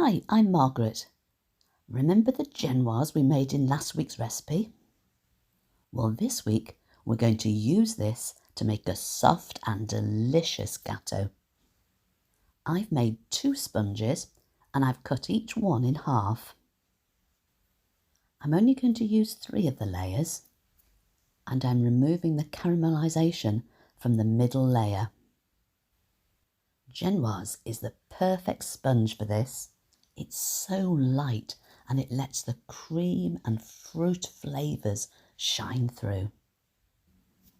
Hi, I'm Margaret. Remember the genoise we made in last week's recipe? Well, this week we're going to use this to make a soft and delicious gâteau. I've made 2 sponges and I've cut each one in half. I'm only going to use 3 of the layers and I'm removing the caramelisation from the middle layer. Genoise is the perfect sponge for this. It's so light and it lets the cream and fruit flavours shine through.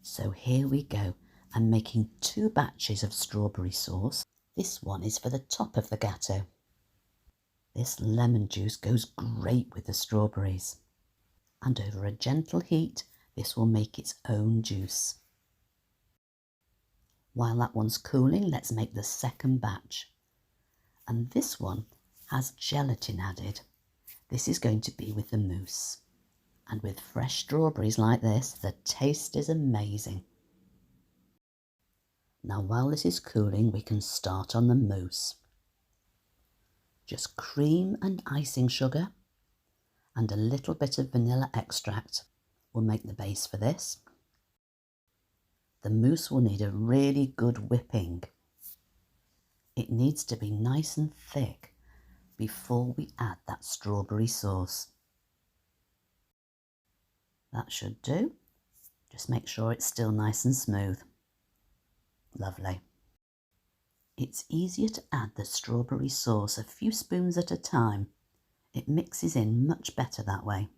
So here we go. I'm making 2 batches of strawberry sauce. This one is for the top of the gâteau. This lemon juice goes great with the strawberries. And over a gentle heat, this will make its own juice. While that one's cooling, let's make the second batch. And this one has gelatin added. This is going to be with the mousse. And with fresh strawberries like this, the taste is amazing. Now while this is cooling, we can start on the mousse. Just cream and icing sugar and a little bit of vanilla extract will make the base for this. The mousse will need a really good whipping. It needs to be nice and thick before we add that strawberry sauce. That should do. Just make sure it's still nice and smooth. Lovely. It's easier to add the strawberry sauce a few spoons at a time. It mixes in much better that way.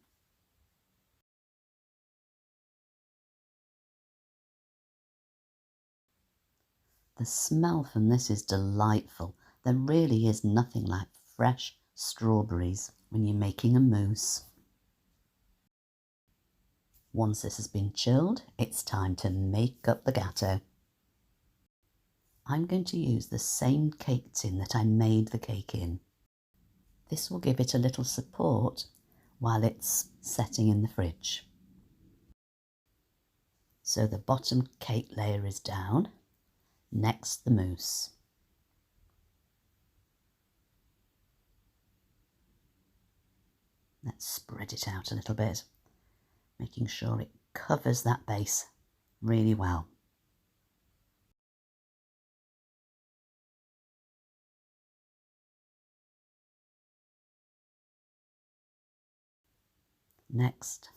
The smell from this is delightful. There really is nothing like fresh strawberries when you're making a mousse. Once this has been chilled, it's time to make up the gâteau. I'm going to use the same cake tin that I made the cake in. This will give it a little support while it's setting in the fridge. So the bottom cake layer is down, next the mousse. Let's spread it out a little bit, making sure it covers that base really well. Next,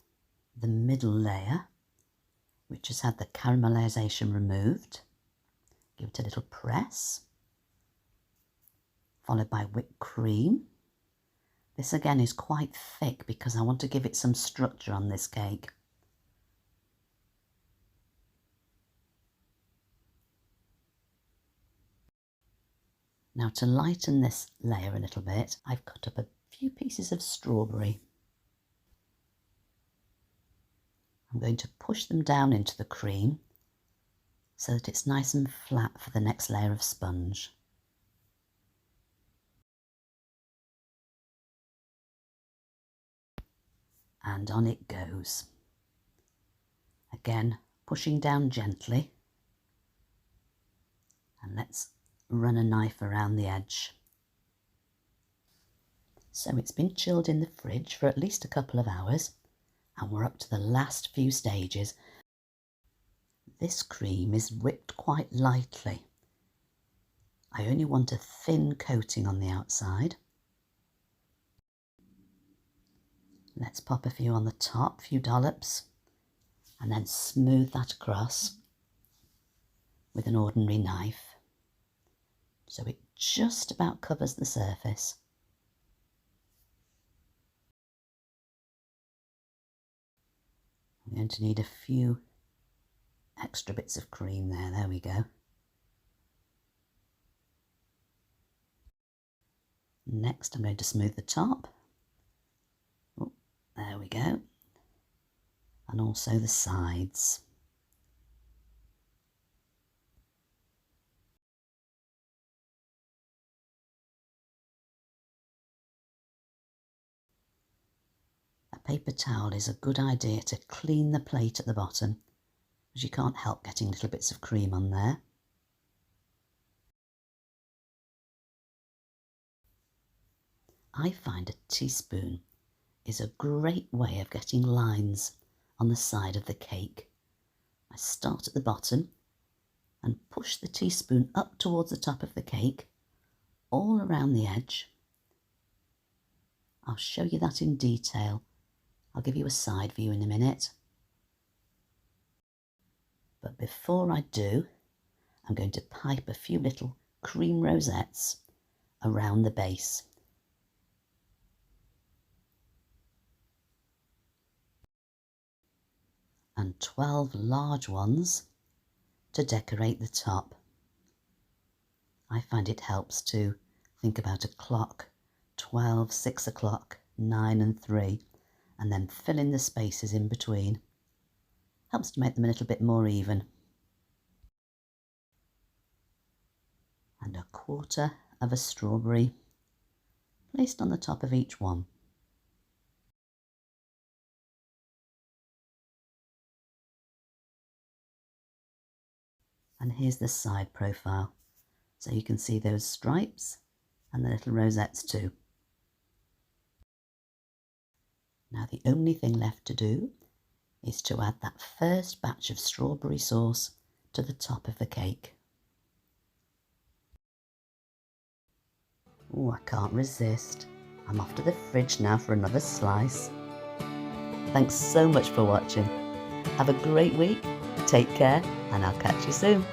the middle layer, which has had the caramelisation removed. Give it a little press, followed by whipped cream. This again is quite thick because I want to give it some structure on this cake. Now to lighten this layer a little bit, I've cut up a few pieces of strawberry. I'm going to push them down into the cream so that it's nice and flat for the next layer of sponge. And on it goes. Again, pushing down gently. And let's run a knife around the edge. So it's been chilled in the fridge for at least a couple of hours. And we're up to the last few stages. This cream is whipped quite lightly. I only want a thin coating on the outside. Let's pop a few on the top, a few dollops, and then smooth that across with an ordinary knife. So it just about covers the surface. I'm going to need a few extra bits of cream there. There we go. Next, I'm going to smooth the top. Oh, there we go. And also the sides. A paper towel is a good idea to clean the plate at the bottom, as you can't help getting little bits of cream on there. I find a teaspoon is a great way of getting lines on the side of the cake. I start at the bottom and push the teaspoon up towards the top of the cake, all around the edge. I'll show you that in detail. I'll give you a side view in a minute. But before I do, I'm going to pipe a few little cream rosettes around the base. And 12 large ones to decorate the top. I find it helps to think about a clock, 12, 6 o'clock, 9 and 3, and then fill in the spaces in between. Helps to make them a little bit more even. And a quarter of a strawberry placed on the top of each one. And here's the side profile, so you can see those stripes and the little rosettes too. Now the only thing left to do is to add that first batch of strawberry sauce to the top of the cake. Oh, I can't resist. I'm off to the fridge now for another slice. Thanks so much for watching. Have a great week, take care, and I'll catch you soon.